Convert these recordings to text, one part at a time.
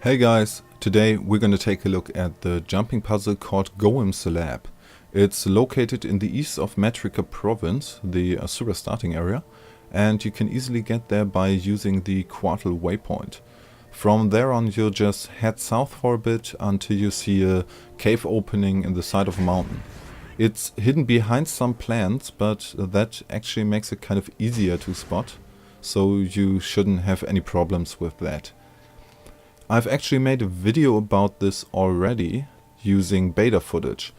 Hey guys, today we're going to take a look at the jumping puzzle called Goemm Lab. It's located in the east of Metrica Province, the Asura starting area, and you can easily get there by using the quartal waypoint. From there on you'll just head south for a bit until you see a cave opening in the side of a mountain. It's hidden behind some plants, but that actually makes it kind of easier to spot, so you shouldn't have any problems with that. I've actually made a video about this already using beta footage.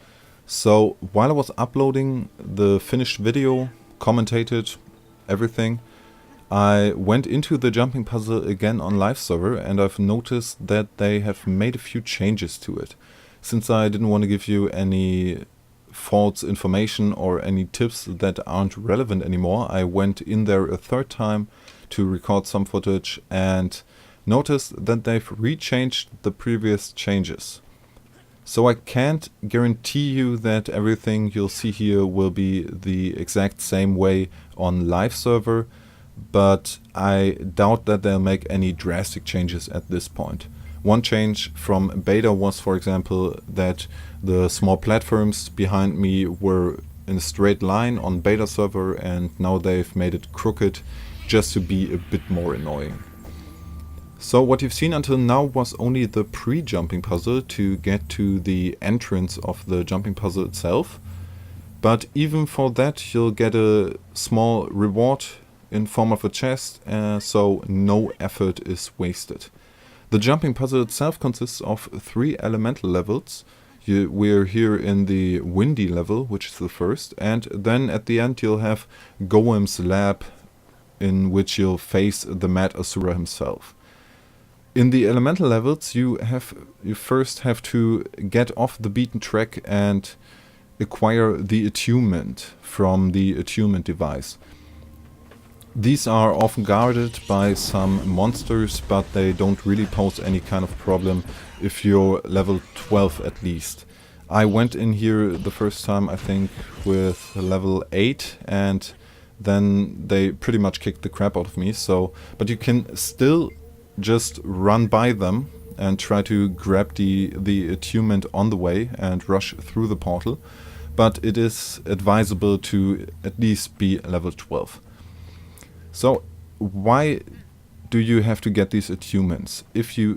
So while I was uploading the finished video, commentated everything, I went into the jumping puzzle again on live server and I've noticed that they have made a few changes to it. Since I didn't want to give you any false information or any tips that aren't relevant anymore, I went in there a third time to record some footage and notice that they've rechanged the previous changes. So I can't guarantee you that everything you'll see here will be the exact same way on live server, but I doubt that they'll make any drastic changes at this point. One change from beta was, for example, that the small platforms behind me were in a straight line on beta server, and now they've made it crooked just to be a bit more annoying. So what you've seen until now was only the pre-jumping puzzle to get to the entrance of the jumping puzzle itself. But even for that you'll get a small reward in form of a chest, so no effort is wasted. The jumping puzzle itself consists of 3 elemental levels. We're here in the windy level, which is the first, and then at the end you'll have Goemm's lab, in which you'll face the Mad Asura himself. In the elemental levels you first have to get off the beaten track and acquire the attunement from the attunement device. These are often guarded by some monsters, but they don't really pose any kind of problem if you're level 12 at least. I went in here the first time I think with level 8, and then they pretty much kicked the crap out of me. But you can still just run by them and try to grab the attunement on the way and rush through the portal, but it is advisable to at least be level 12. So why do you have to get these attunements? If you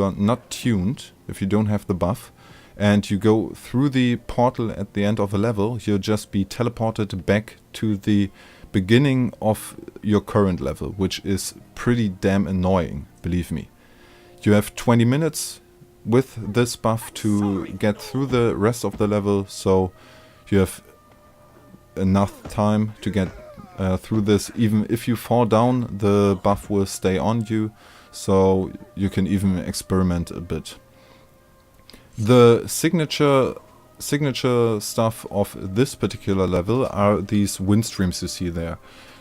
are not tuned, if you don't have the buff, and you go through the portal at the end of a level, you'll just be teleported back to the beginning of your current level, which is pretty damn annoying, believe me. You have 20 minutes with this buff to get through the rest of the level, so you have enough time to get through this. Even if you fall down, the buff will stay on you, so you can even experiment a bit. The signature stuff of this particular level are these wind streams you see there.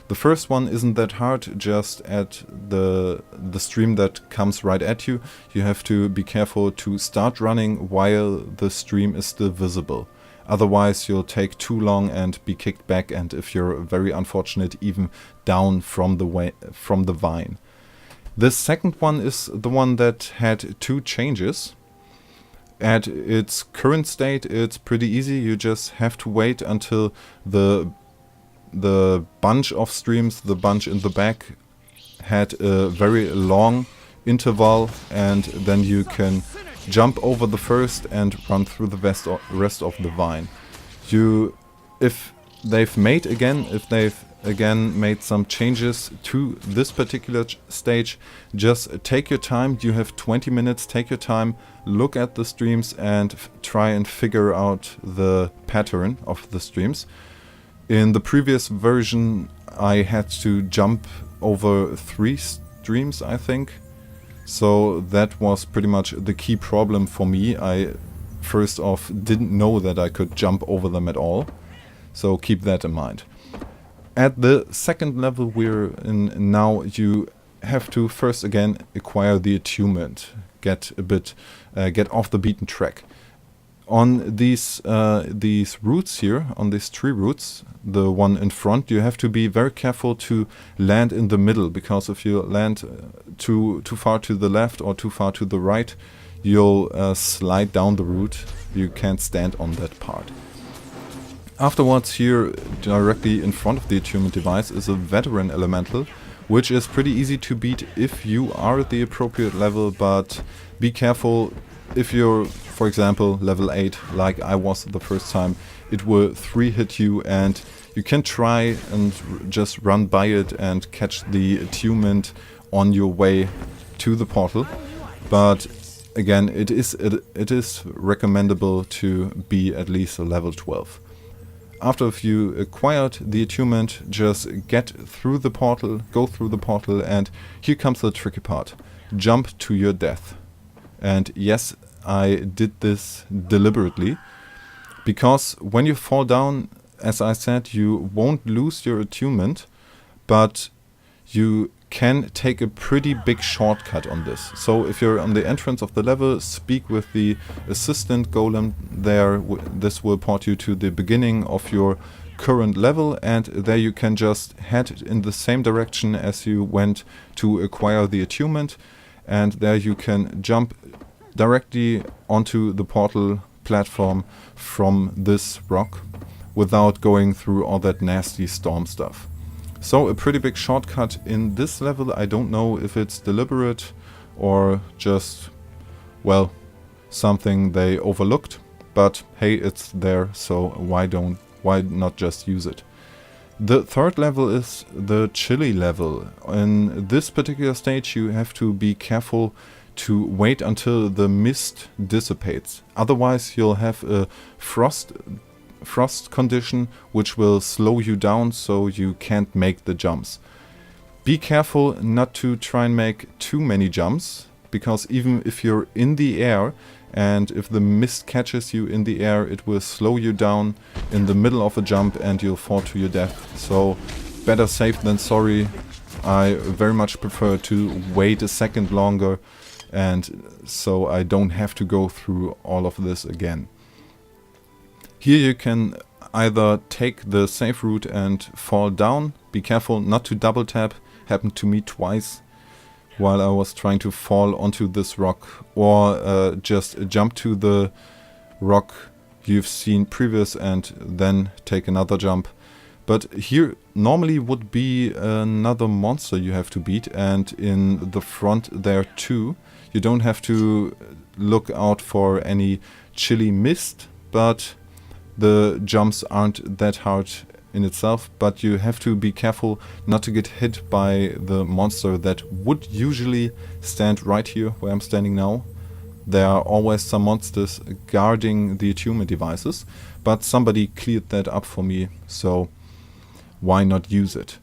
The first one isn't that hard, just at the stream that comes right at you. You have to be careful to start running while the stream is still visible. Otherwise you'll take too long and be kicked back, and if you're very unfortunate, even down from the vine. The second one is the one that had 2 changes. At its current state it's pretty easy. You just have to wait until the bunch of streams, the bunch in the back, had a very long interval, and then you can jump over the first and run through the rest of the vine. If they've again made some changes to this particular stage, just take your time. You have 20 minutes, take your time, look at the streams and try and figure out the pattern of the streams. In the previous version I had to jump over 3 streams, I think, so that was pretty much the key problem for me. I first off didn't know that I could jump over them at all, so keep that in mind. At the second level we're in now, you have to first again acquire the attunement, get off the beaten track. On these roots here, on these tree roots, the one in front, you have to be very careful to land in the middle, because if you land too far to the left or too far to the right, you'll slide down the root. You can't stand on that part. Afterwards, here directly in front of the attunement device is a veteran elemental, which is pretty easy to beat if you are at the appropriate level, but be careful. If you're, for example, level 8, like I was the first time, it will 3-hit you, and you can try and just run by it and catch the attunement on your way to the portal. But again, it is recommendable to be at least a level 12. After you acquired the attunement, just get through the portal, go through the portal, and here comes the tricky part. Jump to your death. And yes, I did this deliberately, because when you fall down, as I said, you won't lose your attunement, but you can take a pretty big shortcut on this. So if you're on the entrance of the level, speak with the assistant golem there. This will port you to the beginning of your current level, and there you can just head in the same direction as you went to acquire the attunement, and there you can jump directly onto the portal platform from this rock without going through all that nasty storm stuff. So a pretty big shortcut in this level. I don't know if it's deliberate or just, well, something they overlooked, but hey, it's there, so why not just use it? The third level is the chilly level. In this particular stage you have to be careful to wait until the mist dissipates. Otherwise you'll have a frost condition which will slow you down, so you can't make the jumps. Be careful not to try and make too many jumps, because even if you're in the air and if the mist catches you in the air, it will slow you down in the middle of a jump and you'll fall to your death. So better safe than sorry. I very much prefer to wait a second longer, and so I don't have to go through all of this again. Here you can either take the safe route and fall down. Be careful not to double tap. Happened to me twice while I was trying to fall onto this rock, or just jump to the rock you've seen previous and then take another jump. But here normally would be another monster you have to beat, and in the front there too. You don't have to look out for any chilly mist, but the jumps aren't that hard in itself, but you have to be careful not to get hit by the monster that would usually stand right here where I'm standing now. There are always some monsters guarding the attunement devices, but somebody cleared that up for me, so why not use it?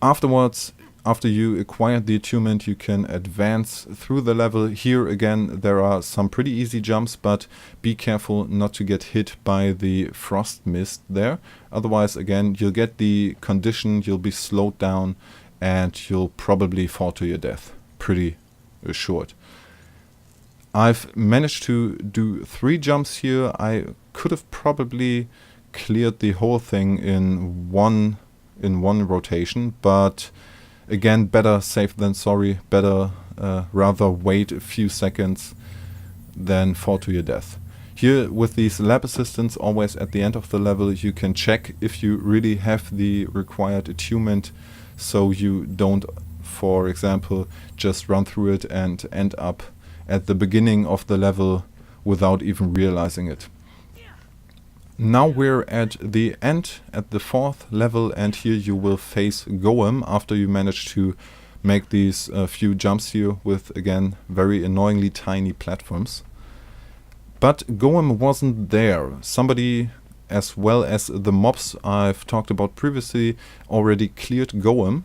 Afterwards, after you acquired the attunement, you can advance through the level. Here again there are some pretty easy jumps, but be careful not to get hit by the frost mist there. Otherwise, again, you'll get the condition, you'll be slowed down, and you'll probably fall to your death. Pretty assured. I've managed to do 3 jumps here. I could have probably cleared the whole thing in one rotation, but again, better safe than sorry. Better rather wait a few seconds than fall to your death. Here with these lab assistants, always at the end of the level, you can check if you really have the required attunement, so you don't, for example, just run through it and end up at the beginning of the level without even realizing it. Now we're at the end, at the 4th level, and here you will face Goemm after you manage to make these few jumps here with, again, very annoyingly tiny platforms. But Goemm wasn't there. Somebody, as well as the mobs I've talked about previously, already cleared Goemm.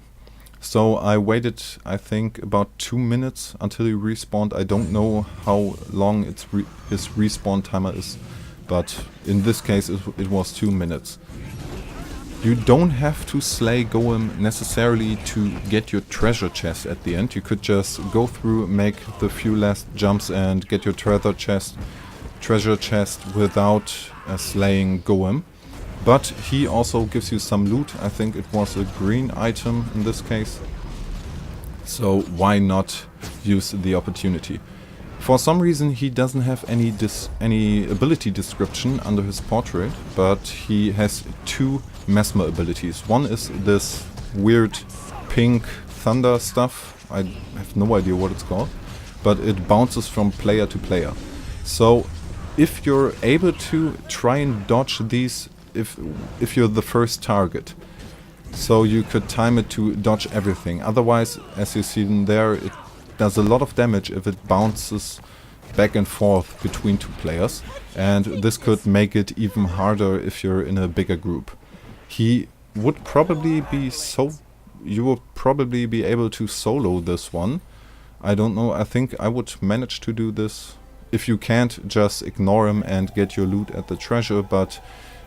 So I waited, I think, about 2 minutes until he respawned. I don't know how long his respawn timer is, but in this case it was 2 minutes. You don't have to slay Goemm necessarily to get your treasure chest at the end. You could just go through, make the few last jumps and get your treasure chest, treasure chest without slaying Goemm. But he also gives you some loot. I think it was a green item in this case. So why not use the opportunity? For some reason he doesn't have any ability description under his portrait, but he has 2 mesmer abilities. One is this weird pink thunder stuff. I have no idea what it's called, but it bounces from player to player. So if you're able to try and dodge these, if you're the first target, so you could time it to dodge everything. Otherwise, as you see in there, it does a lot of damage if it bounces back and forth between 2 players, and this could make it even harder if you're in a bigger group. He would probably be you would probably be able to solo this one. I don't know, I think I would manage to do this. If you can't, just ignore him and get your loot at the treasure, but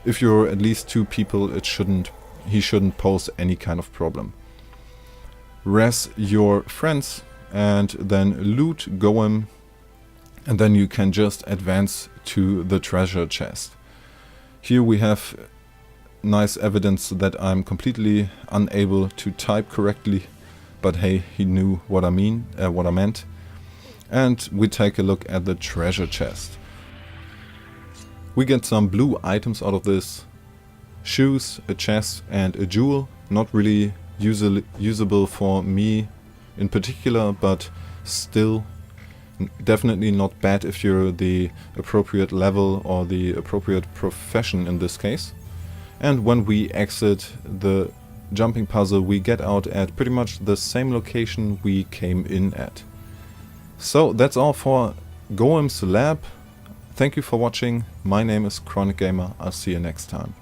if you're at least 2 people, he shouldn't pose any kind of problem. Res your friends and then loot Goemm, and then you can just advance to the treasure chest. Here we have nice evidence that I'm completely unable to type correctly, but hey, he knew what I meant. And we take a look at the treasure chest. We get some blue items out of this. Shoes, a chest and a jewel. Not really usable for me in particular, but still definitely not bad if you're the appropriate level or the appropriate profession in this case. And when we exit the jumping puzzle, we get out at pretty much the same location we came in at. So that's all for Goemm's lab. Thank you for watching. My name is Chronic Gamer. I'll see you next time.